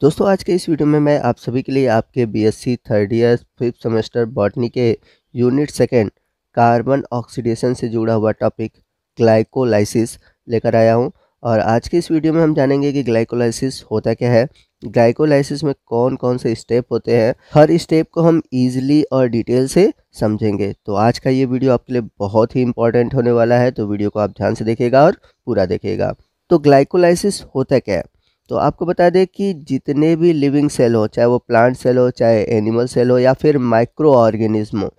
दोस्तों आज के इस वीडियो में मैं आप सभी के लिए आपके BSc third year fifth semester botany के यूनिट सेकेंड कार्बन ऑक्सीडेशन से जुड़ा हुआ टॉपिक ग्लाइकोलाइसिस लेकर आया हूं। और आज के इस वीडियो में हम जानेंगे कि ग्लाइकोलाइसिस होता क्या है, ग्लाइकोलाइसिस में कौन कौन से स्टेप होते हैं, हर स्टेप को हम ईजिली और डिटेल से समझेंगे। तो आज का ये वीडियो आपके लिए बहुत ही इंपॉर्टेंट होने वाला है, तो वीडियो को आप ध्यान से देखिएगा और पूरा देखिएगा। तो ग्लाइकोलाइसिस होता क्या है, तो आपको बता दें कि जितने भी लिविंग सेल हो, चाहे वो प्लांट सेल हो, चाहे एनिमल सेल हो या फिर माइक्रो ऑर्गेनिज्म हो,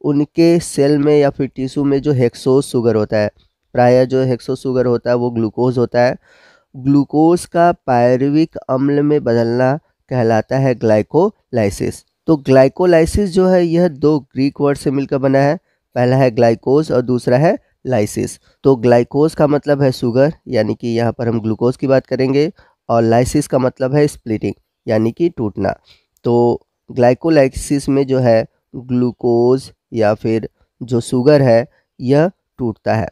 उनके सेल में या फिर टिश्यू में जो हेक्सोस शुगर होता है, प्रायः जो हेक्सोस शुगर होता है वो ग्लूकोज होता है। ग्लूकोज का पायरुविक अम्ल में बदलना कहलाता है ग्लाइकोलाइसिस। तो ग्लाइकोलाइसिस जो है यह दो ग्रीक वर्ड से मिलकर बना है, पहला है ग्लाइकोज और दूसरा है लाइसिस। तो ग्लाइकोज का मतलब है शुगर, यानी कि यहाँ पर हम ग्लूकोज की बात करेंगे, और लाइसिस का मतलब है स्प्लिटिंग यानी कि टूटना। तो ग्लाइकोलाइसिस में जो है ग्लूकोज या फिर जो शुगर है यह टूटता है।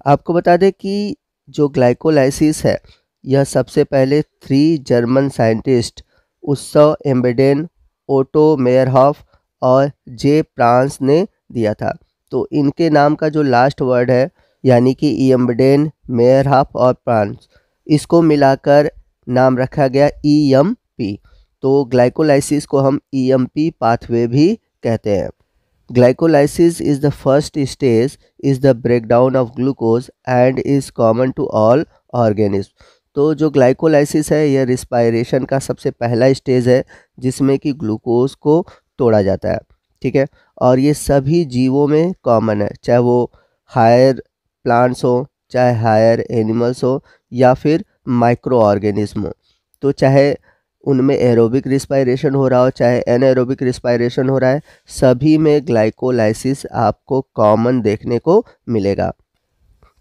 आपको बता दें कि जो ग्लाइकोलाइसिस है यह सबसे पहले 3 जर्मन साइंटिस्ट उत्सव एम्बेडेन, ओटो मेयरहॉफ और जे प्रांस ने दिया था। तो इनके नाम का जो लास्ट वर्ड है यानी कि एम्बेडेन, मेयरहॉफ और प्रांस, इसको मिलाकर नाम रखा गया EMP। तो ग्लाइकोलाइसिस को हम EMP पाथवे भी कहते हैं। Glycolysis is the first stage is the breakdown of glucose and is common to all organism. तो जो ग्लाइकोलाइसिस है यह रिस्पायरेशन का सबसे पहला स्टेज है जिसमें कि ग्लूकोज को तोड़ा जाता है, ठीक है। और ये सभी जीवों में कॉमन है, चाहे वो हायर प्लांट्स हो, चाहे हायर एनिमल्स हो या फिर माइक्रो ऑर्गेनिज्म हो। तो चाहे उनमें एरोबिक रिस्पायरेशन हो रहा हो, चाहे एनएरोबिक रिस्पायरेशन हो रहा है, सभी में ग्लाइकोलाइसिस आपको कॉमन देखने को मिलेगा।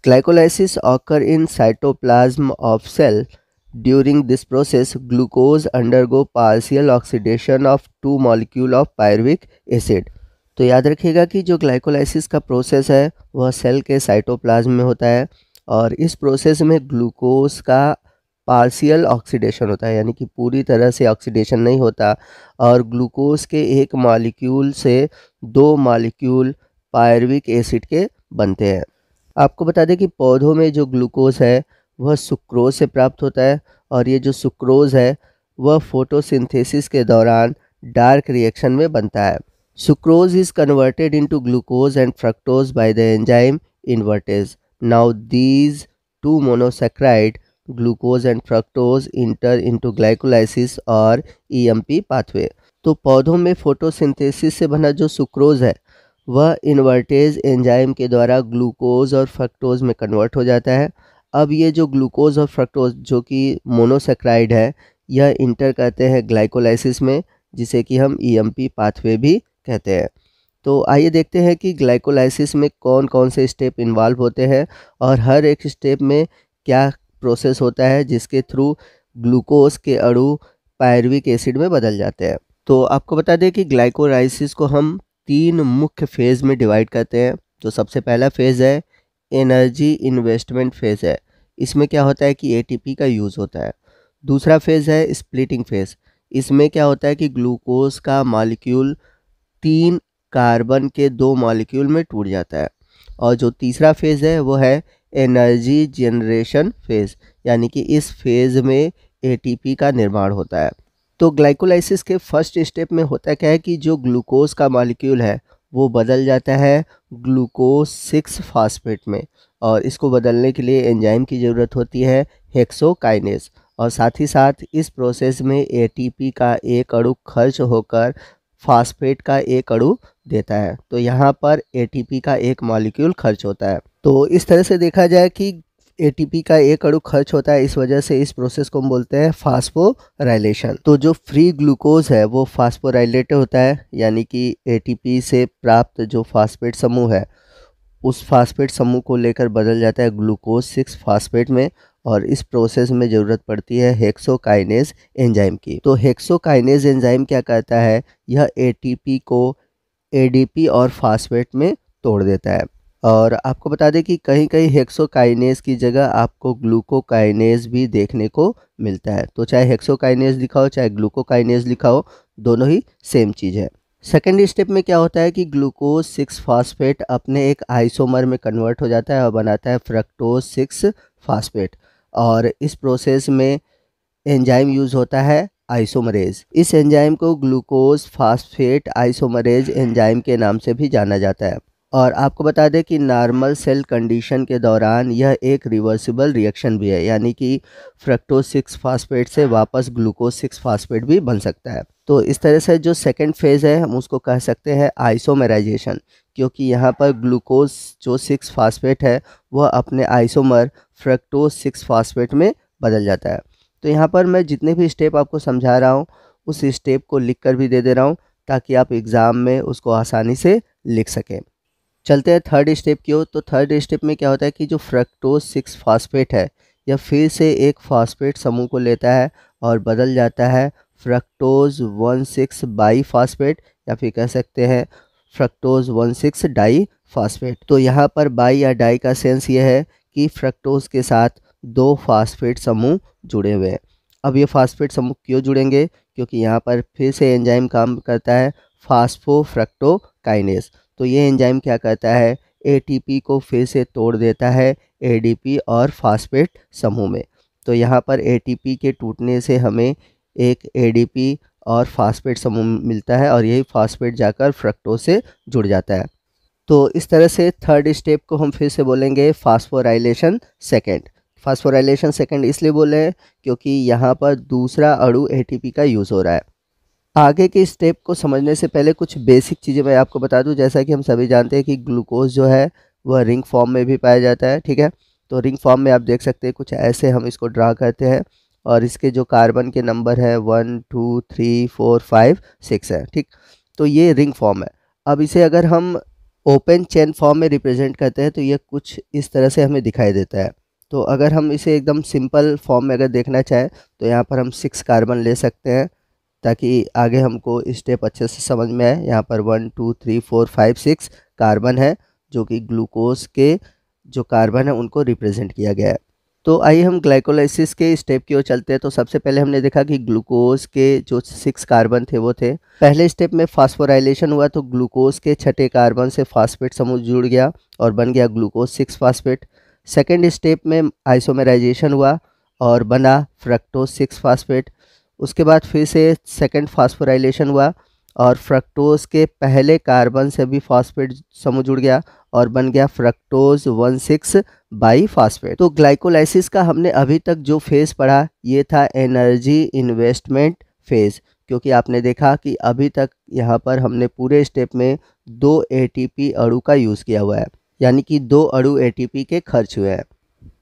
Glycolysis occur in cytoplasm of cell. During this process glucose undergo partial oxidation of 2 molecule of pyruvic acid. तो याद रखिएगा कि जो ग्लाइकोलाइसिस का प्रोसेस है वह सेल के साइटोप्लाज्म में होता है, और इस प्रोसेस में ग्लूकोज का पार्शियल ऑक्सीडेशन होता है, यानी कि पूरी तरह से ऑक्सीडेशन नहीं होता, और ग्लूकोज के एक मॉलिक्यूल से 2 मॉलिक्यूल पायरुविक एसिड के बनते हैं। आपको बता दें कि पौधों में जो ग्लूकोज है वह सुक्रोज से प्राप्त होता है, और ये जो सुक्रोज है वह फोटोसिंथेसिस के दौरान डार्क रिएक्शन में बनता है। Sucrose is converted into glucose and fructose by the enzyme invertase. Now these 2 monosaccharide glucose and fructose inter into glycolysis और EMP पाथवे। तो पौधों में फोटोसिंथेसिस से बना जो सुक्रोज है वह इन्वर्टेज एंजाइम के द्वारा ग्लूकोज और फ्रक्टोज में कन्वर्ट हो जाता है। अब ये जो ग्लूकोज और फ्रक्टोज जो कि मोनोसैकेराइड है यह इंटर करते हैं ग्लाइकोलाइसिस में, जिसे कि हम EMP पाथवे भी कहते हैं। तो आइए देखते हैं कि ग्लाइकोलाइसिस में कौन कौन से स्टेप इन्वॉल्व होते हैं और हर एक स्टेप में क्या प्रोसेस होता है जिसके थ्रू ग्लूकोज के अणु पायरुविक एसिड में बदल जाते हैं। तो आपको बता दें कि ग्लाइकोलाइसिस को हम 3 मुख्य फेज़ में डिवाइड करते हैं। तो सबसे पहला फेज़ है एनर्जी इन्वेस्टमेंट फेज़ है, इसमें क्या होता है कि ATP का यूज़ होता है। दूसरा फेज़ है स्प्लिटिंग फेज़, इसमें क्या होता है कि ग्लूकोज का मॉलिक्यूल 3 कार्बन के 2 मॉलिक्यूल में टूट जाता है। और जो तीसरा फेज़ है वो है एनर्जी जनरेशन फेज़, यानी कि इस फेज़ में ATP का निर्माण होता है। तो ग्लाइकोलाइसिस के फर्स्ट स्टेप में होता क्या है कि जो ग्लूकोज का मॉलिक्यूल है वो बदल जाता है ग्लूकोज 6 फास्फेट में, और इसको बदलने के लिए एंजाइम की ज़रूरत होती है हेक्सोकाइनेज। और साथ ही साथ इस प्रोसेस में ATP का एक अणु खर्च होकर फास्फेट का एक अणु देता है। तो यहाँ पर ATP का एक मॉलिक्यूल खर्च होता है। तो इस तरह से देखा जाए कि ATP का एक अणु खर्च होता है, इस वजह से इस प्रोसेस को हम बोलते हैं फास्फोराइलेशन। तो जो फ्री ग्लूकोज है वो फास्फोराइलेटेड होता है, यानी कि ATP से प्राप्त जो फास्फेट समूह है उस फास्फेट समूह को लेकर बदल जाता है ग्लूकोज 6 फास्फेट में, और इस प्रोसेस में ज़रूरत पड़ती है हेक्सोकाइनेज एंजाइम की। तो हेक्सोकाइनेज एंजाइम क्या करता है, यह ATP को ADP और फास्फेट में तोड़ देता है। और आपको बता दें कि कहीं-कहीं हेक्सोकाइनेज़ की जगह आपको ग्लूकोकाइनेज़ भी देखने को मिलता है। तो चाहे हेक्सोकाइनेज़ लिखा हो, चाहे ग्लूकोकाइनेज़ लिखा हो, दोनों ही सेम चीज़ है। सेकंड स्टेप में क्या होता है कि ग्लूकोज 6 फास्फेट अपने एक आइसोमर में कन्वर्ट हो जाता है और बनाता है फ्रक्टोज 6 फास्फेट, और इस प्रोसेस में एंजाइम यूज़ होता है आइसोमरेज। इस एंजाइम को ग्लूकोज फास्फेट आइसोमरेज एंजाइम के नाम से भी जाना जाता है। और आपको बता दें कि नॉर्मल सेल कंडीशन के दौरान यह एक रिवर्सिबल रिएक्शन भी है, यानी कि फ्रक्टोज 6 फास्फेट से वापस ग्लूकोज 6 फास्फेट भी बन सकता है। तो इस तरह से जो सेकंड फेज़ है हम उसको कह सकते हैं आइसोमेराइजेशन, क्योंकि यहाँ पर ग्लूकोज जो 6 फास्फेट है वह अपने आइसोमर फ्रक्टोज 6 फास्फेट में बदल जाता है। तो यहाँ पर मैं जितने भी स्टेप आपको समझा रहा हूँ उस स्टेप को लिख कर भी दे रहा हूँ, ताकि आप एग्ज़ाम में उसको आसानी से लिख सकें। चलते हैं थर्ड स्टेप की ओर। तो थर्ड स्टेप में क्या होता है कि जो फ्रक्टोज 6 फास्फेट है यह फिर से एक फास्फेट समूह को लेता है और बदल जाता है फ्रक्टोज 1,6 बाई फास्फेट, या फिर कह सकते हैं फ्रक्टोज 1,6 डाई फास्फेट। तो यहाँ पर बाई या डाई का सेंस ये है कि फ्रक्टोज के साथ दो फास्फेट समूह जुड़े हुए हैं। अब ये फास्फेट समूह क्यों जुड़ेंगे? क्योंकि यहाँ पर फिर से एंजाइम काम करता है फास्फोफ्रक्टोकाइनेज। तो ये एंजाइम क्या करता है, एटीपी को फिर से तोड़ देता है एडीपी और फास्फेट समूह में। तो यहाँ पर एटीपी के टूटने से हमें एक एडीपी और फास्फेट समूह मिलता है, और यही फास्फेट जाकर फ्रक्टोज से जुड़ जाता है। तो इस तरह से थर्ड स्टेप को हम फिर से बोलेंगे फास्फोराइलेशन सेकेंड। फास्फोराइलेशन सेकेंड इसलिए बोले हैं क्योंकि यहाँ पर दूसरा अणु एटीपी का यूज़ हो रहा है। आगे के स्टेप को समझने से पहले कुछ बेसिक चीज़ें मैं आपको बता दूं। जैसा कि हम सभी जानते हैं कि ग्लूकोज जो है वह रिंग फॉर्म में भी पाया जाता है, ठीक है। तो रिंग फॉर्म में आप देख सकते हैं कुछ ऐसे हम इसको ड्रा करते हैं, और इसके जो कार्बन के नंबर है 1 2 3 4 5 6 है, ठीक। तो ये रिंग फॉर्म है। अब इसे अगर हम ओपन चेन फॉर्म में रिप्रेजेंट करते हैं तो ये कुछ इस तरह से हमें दिखाई देता है। तो अगर हम इसे एकदम सिंपल फॉर्म में अगर देखना चाहें तो यहाँ पर हम 6 कार्बन ले सकते हैं, ताकि आगे हमको स्टेप अच्छे से समझ में आए। यहाँ पर 1 2 3 4 5 6 कार्बन है, जो कि ग्लूकोज के जो कार्बन है उनको रिप्रेजेंट किया गया है। तो आइए हम ग्लाइकोलाइसिस के स्टेप की ओर चलते हैं। तो सबसे पहले हमने देखा कि ग्लूकोज के जो 6 कार्बन थे वो थे। पहले स्टेप में फास्फोराइलेशन हुआ तो ग्लूकोज के छठे कार्बन से फास्फेट समूह जुड़ गया और बन गया ग्लूकोज 6 फास्फेट। सेकेंड स्टेप में आइसोमेराइजेशन हुआ और बना फ्रक्टोज 6 फास्फेट। उसके बाद फिर से सेकेंड फास्फोराइलेशन हुआ और फ्रक्टोज के पहले कार्बन से भी फास्फेट समूह जुड़ गया और बन गया फ्रक्टोज 1,6 बाई फास्फेट। तो ग्लाइकोलाइसिस का हमने अभी तक जो फेज़ पढ़ा ये था एनर्जी इन्वेस्टमेंट फेज़, क्योंकि आपने देखा कि अभी तक यहाँ पर हमने पूरे स्टेप में 2 एटीपी अणु का यूज़ किया हुआ है, यानी कि 2 अणु एटीपी के खर्च हुए हैं।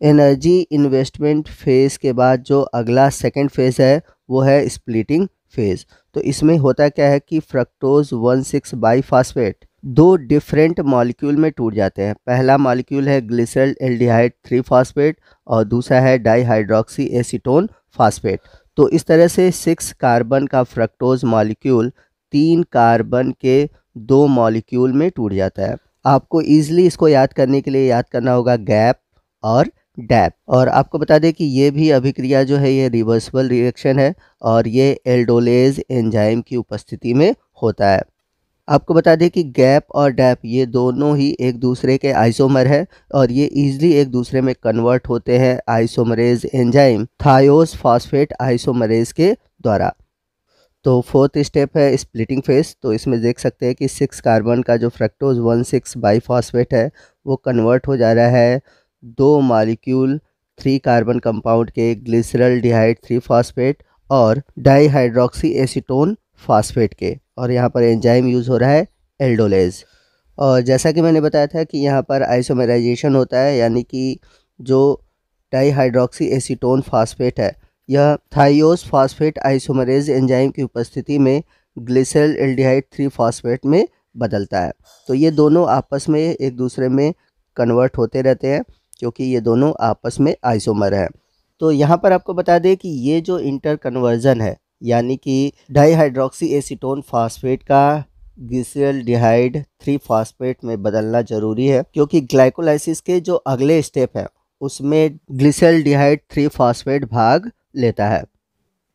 एनर्जी इन्वेस्टमेंट फेज़ के बाद जो अगला सेकंड फेज़ है वो है स्प्लिटिंग फेज़। तो इसमें होता क्या है कि फ्रक्टोज 1,6 बाई फास्फेट दो डिफरेंट मॉलिक्यूल में टूट जाते हैं। पहला मॉलिक्यूल है ग्लिसरल एल्डिहाइड 3 फास्फेट और दूसरा है डाईहाइड्रोक्सी एसीटोन फास्फेट। तो इस तरह से 6 कार्बन का फ्रक्टोज मॉलिक्यूल 3 कार्बन के 2 मॉलिक्यूल में टूट जाता है। आपको ईजिली इसको याद करने के लिए याद करना होगा गैप और डैप। और आपको बता दें कि ये भी अभिक्रिया जो है ये रिवर्सिबल रिएक्शन है और ये एल्डोलेज एंजाइम की उपस्थिति में होता है। आपको बता दें कि गैप और डैप ये दोनों ही एक दूसरे के आइसोमर है और ये इजीली एक दूसरे में कन्वर्ट होते हैं आइसोमरेज एंजाइम थायोस फास्फेट आइसोमरेज के द्वारा। तो फोर्थ स्टेप है स्प्लिटिंग फेस। तो इसमें देख सकते हैं कि 6 कार्बन का जो फ्रक्टोज 1,6 बाई फास्फेट है वो कन्वर्ट हो जा रहा है 2 मॉलिक्यूल 3 कार्बन कंपाउंड के ग्लिसरल डिहाइड 3 फास्फेट और डाईहाइड्रोक्सी एसीटोन फास्फेट के, और यहाँ पर एंजाइम यूज़ हो रहा है एल्डोलेज। और जैसा कि मैंने बताया था कि यहाँ पर आइसोमेराइजेशन होता है, यानी कि जो डाईहाइड्रोक्सी एसीटोन फास्फेट है यह थाइयोस फास्फेट आइसोमरेज एंजाइम की उपस्थिति में ग्लिसरल एल्डिहाइड 3 फास्फेट में बदलता है। तो ये दोनों आपस में एक दूसरे में कन्वर्ट होते रहते हैं क्योंकि ये दोनों आपस में आइसोमर हैं। तो यहाँ पर आपको बता दें कि ये जो इंटर कन्वर्जन है, यानी कि डाईहाइड्रोक्सी एसीटोन फास्फेट का ग्लिसरॉल्डिहाइड 3 फॉस्फेट में बदलना ज़रूरी है, क्योंकि ग्लाइकोलाइसिस के जो अगले स्टेप है उसमें ग्लिसरॉल्डिहाइड 3 फॉस्फेट भाग लेता है।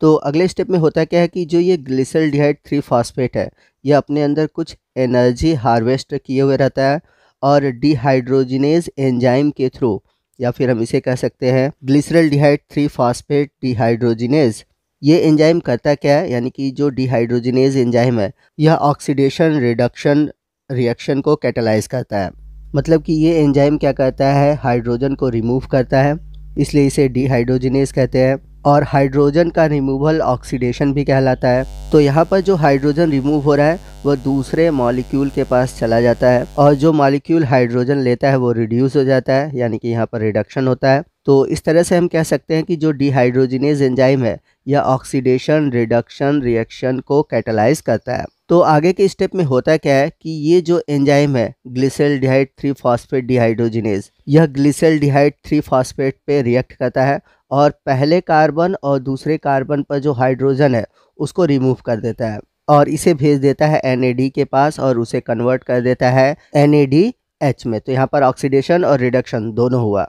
तो अगले स्टेप में होता क्या है कि जो ये ग्लिसरॉल्डिहाइड 3 फॉस्फेट है, ये अपने अंदर कुछ एनर्जी हार्वेस्ट किए हुए रहता है और डिहाइड्रोजिनेज एंजाइम के थ्रू, या फिर हम इसे कह सकते हैं ग्लिसरॉल्डिहाइड 3 फॉस्फेट डिहाइड्रोजिनेज, ये एंजाइम करता क्या है, यानी कि जो डिहाइड्रोजिनेज एंजाइम है यह ऑक्सीडेशन रिडक्शन रिएक्शन को कैटालाइज करता है। मतलब कि ये एंजाइम क्या करता है, हाइड्रोजन को रिमूव करता है, इसलिए इसे डिहाइड्रोजिनेज कहते हैं। और हाइड्रोजन का रिमूवल ऑक्सीडेशन भी कहलाता है। तो यहाँ पर जो हाइड्रोजन रिमूव हो रहा है वह दूसरे मॉलिक्यूल के पास चला जाता है और जो मॉलिक्यूल हाइड्रोजन लेता है वो रिड्यूस हो जाता है, यानी कि यहाँ पर रिडक्शन होता है। तो इस तरह से हम कह सकते हैं कि जो डिहाइड्रोजिनेज एंजाइम है यह ऑक्सीडेशन रिडक्शन रिएक्शन को कैटालाइज करता है। तो आगे के स्टेप में होता क्या है कि ये जो एंजाइम है ग्लिसरॉल्डिहाइड 3 फॉस्फेट डिहाइड्रोजिनेज, यह ग्लिसरॉल्डिहाइड 3 फॉस्फेट पे रिएक्ट करता है और पहले कार्बन और दूसरे कार्बन पर जो हाइड्रोजन है उसको रिमूव कर देता है और इसे भेज देता है NAD के पास और उसे कन्वर्ट कर देता है NADH में। तो यहाँ पर ऑक्सीडेशन और रिडक्शन दोनों हुआ।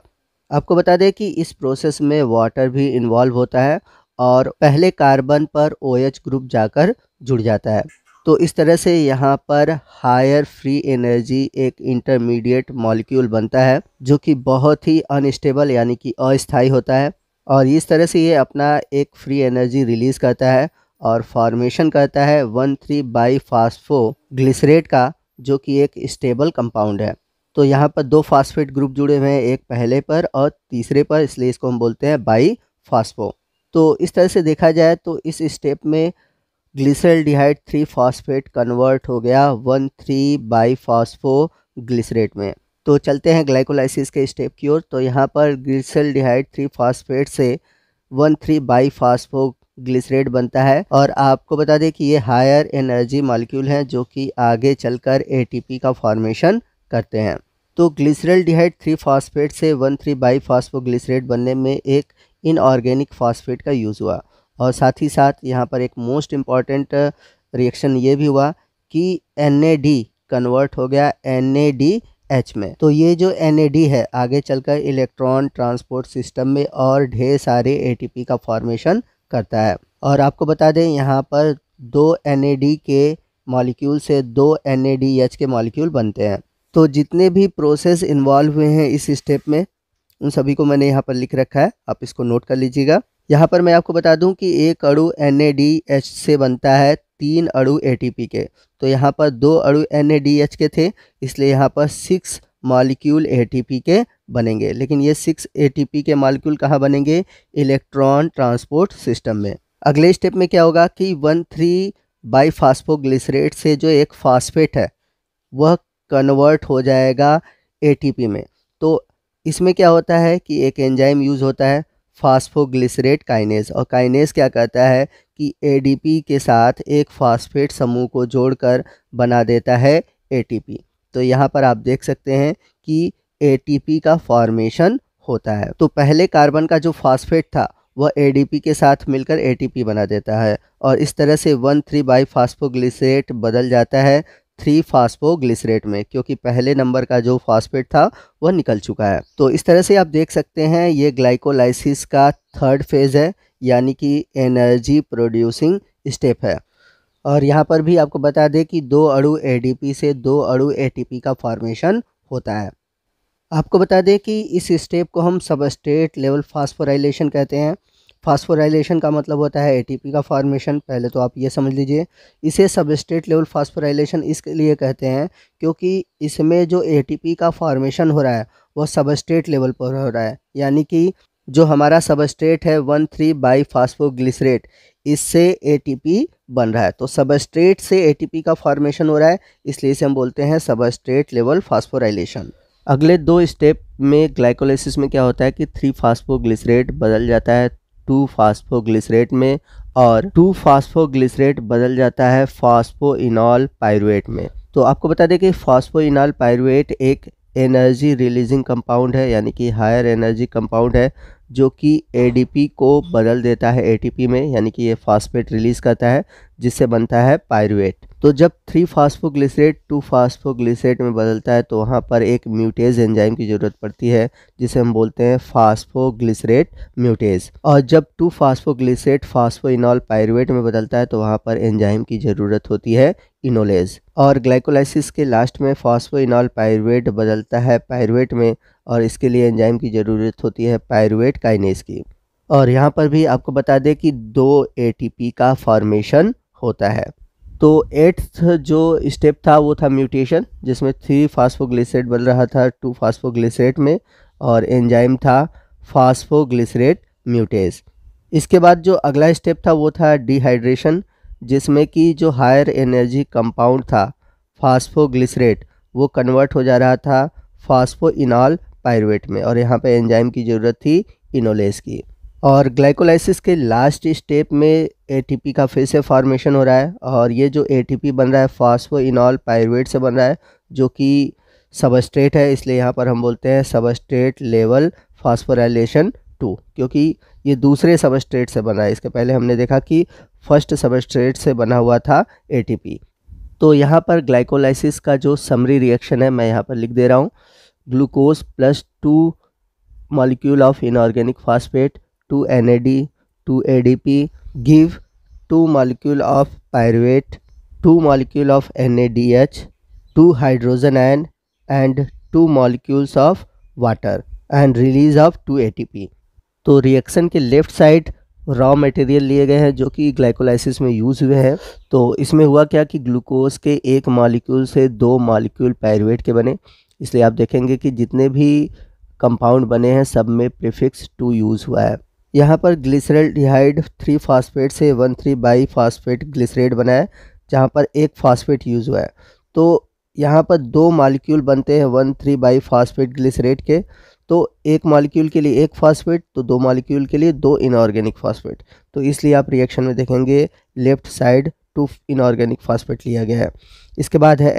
आपको बता दें कि इस प्रोसेस में वाटर भी इन्वॉल्व होता है और पहले कार्बन पर OH ग्रुप जाकर जुड़ जाता है। तो इस तरह से यहाँ पर हायर फ्री एनर्जी एक इंटरमीडिएट मॉलिक्यूल बनता है जो कि बहुत ही अनस्टेबल यानी कि अस्थायी होता है और इस तरह से ये अपना एक फ्री एनर्जी रिलीज़ करता है और फॉर्मेशन करता है 1,3 बाईफॉस्फोग्लिसरेट का, जो कि एक स्टेबल कंपाउंड है। तो यहाँ पर 2 फास्फेट ग्रुप जुड़े हुए हैं, एक पहले पर और तीसरे पर, इसलिए इसको हम बोलते हैं बाईफॉस्फो। तो इस तरह से देखा जाए तो इस स्टेप में ग्लिसरॉल्डिहाइड 3 फॉस्फेट कन्वर्ट हो गया 1,3 बाईफॉस्फोग्लिसरेट में। तो चलते हैं ग्लाइकोलाइसिस के स्टेप की ओर। तो यहाँ पर ग्लिसरॉल्डिहाइड 3 फॉस्फेट से 1,3 बाईफॉस्फोग्लिसरेट बनता है और आपको बता दें कि ये हायर एनर्जी मॉलिक्यूल हैं जो कि आगे चलकर ATP का फॉर्मेशन करते हैं। तो ग्लिसरॉल्डिहाइड 3 फॉस्फेट से 1,3 बाईफॉस्फोग्लिसरेट बनने में एक इनऑर्गेनिक फॉस्फेट का यूज़ हुआ और साथ ही साथ यहाँ पर एक मोस्ट इम्पॉर्टेंट रिएक्शन ये भी हुआ कि NAD कन्वर्ट हो गया NADH में। तो ये जो NAD है आगे चलकर इलेक्ट्रॉन ट्रांसपोर्ट सिस्टम में और ढेर सारे ATP का फॉर्मेशन करता है। और आपको बता दें यहाँ पर 2 NAD के मॉलिक्यूल से 2 NADH के मॉलिक्यूल बनते हैं। तो जितने भी प्रोसेस इन्वॉल्व हुए हैं इस स्टेप में उन सभी को मैंने यहाँ पर लिख रखा है, आप इसको नोट कर लीजिएगा। यहाँ पर मैं आपको बता दूं कि एक अणु NADH से बनता है 3 अणु ATP के। तो यहाँ पर 2 अणु NADH के थे, इसलिए यहाँ पर 6 मॉलिक्यूल ATP के बनेंगे। लेकिन ये 6 ATP के मॉलिक्यूल कहाँ बनेंगे, इलेक्ट्रॉन ट्रांसपोर्ट सिस्टम में। अगले स्टेप में क्या होगा कि 1,3 बाईफॉस्फोग्लिसरेट से जो एक फॉस्फेट है वह कन्वर्ट हो जाएगा ATP में। तो इसमें क्या होता है कि एक एंजाइम यूज़ होता है फास्फोग्लिसरेट काइनेज, और काइनेज क्या करता है कि ADP के साथ एक फास्फेट समूह को जोड़कर बना देता है ATP। तो यहाँ पर आप देख सकते हैं कि ATP का फॉर्मेशन होता है। तो पहले कार्बन का जो फास्फेट था वह ADP के साथ मिलकर ATP बना देता है और इस तरह से 1,3 बाईफॉस्फोग्लिसरेट बदल जाता है 3 फास्फोग्लिसरेट में, क्योंकि पहले नंबर का जो फास्फेट था वह निकल चुका है। तो इस तरह से आप देख सकते हैं ये ग्लाइकोलाइसिस का 3rd फेज़ है, यानी कि एनर्जी प्रोड्यूसिंग स्टेप है। और यहाँ पर भी आपको बता दें कि 2 अणु ADP से 2 अणु ATP का फॉर्मेशन होता है। आपको बता दें कि इस स्टेप को हम सबस्ट्रेट लेवल फास्फोराइलेशन कहते हैं। फास्फोराइलेशन का मतलब होता है ATP का फॉर्मेशन, पहले तो आप ये समझ लीजिए। इसे सबस्ट्रेट लेवल फास्फोराइलेशन इसके लिए कहते हैं क्योंकि इसमें जो ATP का फॉर्मेशन हो रहा है वह सबस्ट्रेट लेवल पर हो रहा है, यानी कि जो हमारा सबस्ट्रेट है 1,3 बाईफॉस्फोग्लिसरेट, इससे ATP बन रहा है। तो सबस्ट्रेट से ATP का फॉर्मेशन हो रहा है, इसलिए इसे हम बोलते हैं सबस्ट्रेट लेवल फास्फोराइलेशन। अगले 2 स्टेप में ग्लाइकोलाइसिस में क्या होता है कि 3 फास्फोग्लिसरेट बदल जाता है 2 फास्फोग्लिसरेट में और 2 फास्फोग्लिसरेट बदल जाता है फास्फोइनॉल पाइरुवेट में। तो आपको बता दें कि फास्फोइनॉल पाइरुवेट एक एनर्जी रिलीजिंग कंपाउंड है, यानी कि हायर एनर्जी कंपाउंड है जो कि ADP को बदल देता है ATP में, यानी कि ये फास्फेट रिलीज़ करता है जिससे बनता है पाइरुवेट। तो जब 3 फास्फोग्लिसरेट 2 फास्फोग्लिसरेट में बदलता है तो वहाँ पर एक म्यूटेज एंजाइम की ज़रूरत पड़ती है, जिसे हम बोलते हैं फास्फोग्लिसरेट म्यूटेज। और जब 2 फास्फोग्लिसरेट फास्फोइनॉल पायरुवेट में बदलता है तो वहाँ पर एंजाइम की ज़रूरत होती है इनोलेज। और ग्लाइकोलाइसिस के लास्ट में फास्फोइनॉल पायरुवेट बदलता है पायरुवेट में, और इसके लिए एंजाइम की ज़रूरत होती है पायरुवेट काइनेज की। और यहाँ पर भी आपको बता दें कि 2 ATP का फॉर्मेशन होता है। तो 8th जो स्टेप था वो था म्यूटेशन, जिसमें 3 फास्फोग्लिसरेट बदल रहा था 2 फास्फोग्लिसरेट में, और एंजाइम था फास्फोग्लिसरेट म्यूटेज। इसके बाद जो अगला स्टेप था वो था डिहाइड्रेशन, जिसमें कि जो हायर एनर्जी कंपाउंड था फास्फोग्लिसरेट वो कन्वर्ट हो जा रहा था फास्फोइनॉल पायरुवेट में, और यहाँ पे एंजाइम की ज़रूरत थी इनोलेज की। और ग्लाइकोलाइसिस के लास्ट स्टेप में ATP का फिर से फॉर्मेशन हो रहा है, और ये जो ATP बन रहा है फास्फोइनॉल पायरुवेट से बन रहा है, जो कि सबस्ट्रेट है, इसलिए यहाँ पर हम बोलते हैं सबस्ट्रेट लेवल फास्फोराइलेशन 2, क्योंकि ये दूसरे सबस्ट्रेट से बना है। इसके पहले हमने देखा कि फर्स्ट सबस्ट्रेट से बना हुआ था ATP। तो यहाँ पर ग्लाइकोलाइसिस का जो समरी रिएक्शन है मैं यहाँ पर लिख दे रहा हूँ। Glucose plus 2 molecule of inorganic phosphate 2 NAD 2 ADP give 2 molecule of pyruvate 2 molecule of NADH 2 hydrogen ion and 2 molecules of water and release of 2 ATP। तो रिएक्शन के लेफ्ट साइड रॉ मटेरियल लिए गए हैं जो कि ग्लाइकोलाइसिस में use हुए हैं। तो इसमें हुआ क्या कि ग्लूकोज के एक मॉलिक्यूल से 2 मॉलिक्यूल पायरुवेट के बने, इसलिए आप देखेंगे कि जितने भी कंपाउंड बने हैं सब में प्रीफिक्स 2 यूज़ हुआ है। यहाँ पर ग्लिसरल्डिहाइड 3 फास्फेट से 1,3 बाई फास्फेट ग्लिसरेट बना है, जहाँ पर एक फास्फेट यूज़ हुआ है। तो यहाँ पर 2 मॉलिक्यूल बनते हैं 1,3 बाई फास्फेट ग्लिसरेट के, तो एक मॉलिक्यूल के लिए एक फास्फेट, तो 2 मॉलिक्यूल के लिए 2 इनऑर्गेनिक फास्फेट। तो इसलिए आप रिएक्शन में देखेंगे लेफ्ट साइड 2 इनऑर्गेनिक फास्फेट लिया गया है। इसके बाद है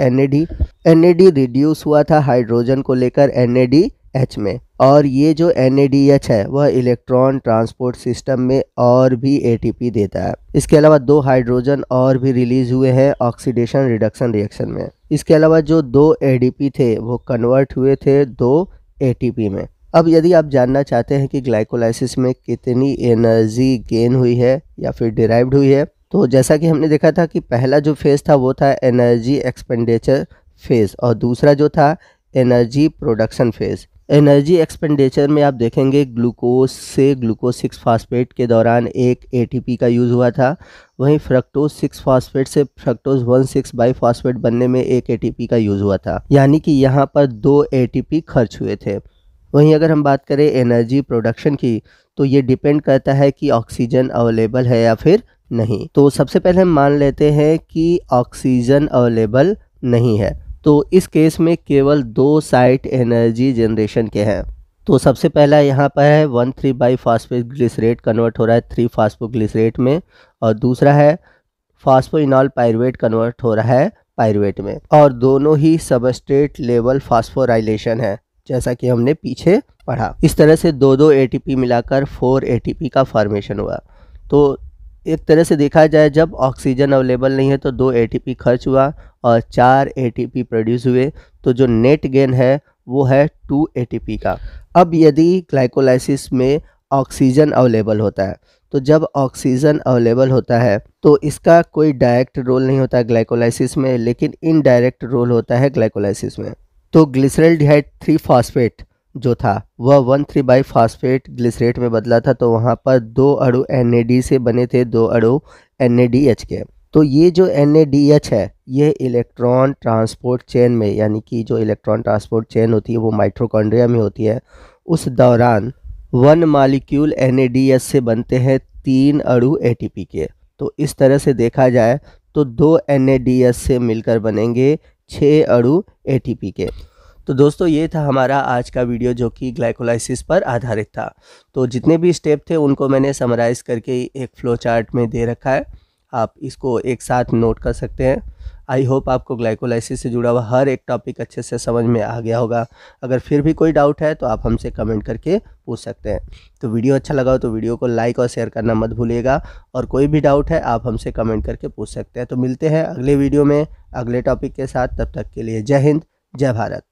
NAD रिड्यूस हुआ था हाइड्रोजन को लेकर NADH में, और ये जो NADH है वह इलेक्ट्रॉन ट्रांसपोर्ट सिस्टम में और भी ATP देता है। इसके अलावा 2 हाइड्रोजन और भी रिलीज हुए हैं ऑक्सीडेशन रिडक्शन रिएक्शन में। इसके अलावा जो 2 ADP थे वो कन्वर्ट हुए थे 2 ATP में। अब यदि आप जानना चाहते हैं कि ग्लाइकोलाइसिस में कितनी एनर्जी गेन हुई है या फिर डिराइव्ड हुई है, तो जैसा कि हमने देखा था कि पहला जो फेज़ था वो था एनर्जी एक्सपेंडिचर फेज़, और दूसरा जो था energy production phase. Energy expenditure में आप देखेंगे ग्लूकोज से ग्लूकोज 6 फास्फेट के दौरान एक ATP का यूज़ हुआ था, वहीं फ्रक्टोज 6 फास्फेट से फ्रक्टोज 1,6 बाई फास्फेट बनने में एक ATP का यूज़ हुआ था, यानी कि यहाँ पर 2 ATP खर्च हुए थे। वहीं अगर हम बात करें एनर्जी प्रोडक्शन की, तो ये डिपेंड करता है कि ऑक्सीजन अवेलेबल है या फिर नहीं। तो सबसे पहले हम मान लेते हैं कि ऑक्सीजन अवेलेबल नहीं है, तो इस केस में केवल 2 साइट एनर्जी जनरेशन के हैं। तो सबसे पहला यहाँ पर है 1,3 बाई फास्फेट ग्लिसरेट कन्वर्ट हो रहा है 3 फास्फोग्लिसरेट में, और दूसरा है फास्फोइनॉल पायरुवेट कन्वर्ट हो रहा है पायरुवेट में, और दोनों ही सबस्ट्रेट लेवल फास्फोराइलेशन है, जैसा कि हमने पीछे पढ़ा। इस तरह से 2-2 ATP मिलाकर 4 ATP का फॉर्मेशन हुआ। तो एक तरह से देखा जाए जब ऑक्सीजन अवेलेबल नहीं है तो 2 ATP खर्च हुआ और 4 ATP प्रोड्यूस हुए, तो जो नेट गेन है वो है 2 ATP का। अब यदि ग्लाइकोलाइसिस में ऑक्सीजन अवेलेबल होता है, तो जब ऑक्सीजन अवेलेबल होता है तो इसका कोई डायरेक्ट रोल नहीं होता है ग्लाइकोलाइसिस में, लेकिन इनडायरेक्ट रोल होता है ग्लाइकोलाइसिस में। तो ग्लिसरल्डिहाइड 3 फास्फेट जो था वह 1,3 बाई फास्फेट ग्लिसरेट में बदला था, तो वहाँ पर 2 अणु NAD से बने थे, 2 अणु NADH के। तो ये जो NADH है ये इलेक्ट्रॉन ट्रांसपोर्ट चेन में, यानी कि जो इलेक्ट्रॉन ट्रांसपोर्ट चेन होती है वो माइटोकॉन्ड्रिया में होती है, उस दौरान 1 मॉलिक्यूल NADH से बनते हैं 3 अणु ATP के। तो इस तरह से देखा जाए तो 2 NADH से मिलकर बनेंगे 6 अणु ATP के। तो दोस्तों ये था हमारा आज का वीडियो जो कि ग्लाइकोलाइसिस पर आधारित था। तो जितने भी स्टेप थे उनको मैंने समराइज़ करके एक फ्लो चार्ट में दे रखा है, आप इसको एक साथ नोट कर सकते हैं। आई होप आपको ग्लाइकोलाइसिस से जुड़ा हुआ हर एक टॉपिक अच्छे से समझ में आ गया होगा। अगर फिर भी कोई डाउट है तो आप हमसे कमेंट करके पूछ सकते हैं। तो वीडियो अच्छा लगा हो तो वीडियो को लाइक और शेयर करना मत भूलिएगा, और कोई भी डाउट है आप हमसे कमेंट करके पूछ सकते हैं। तो मिलते हैं अगले वीडियो में अगले टॉपिक के साथ, तब तक के लिए जय हिंद, जय भारत।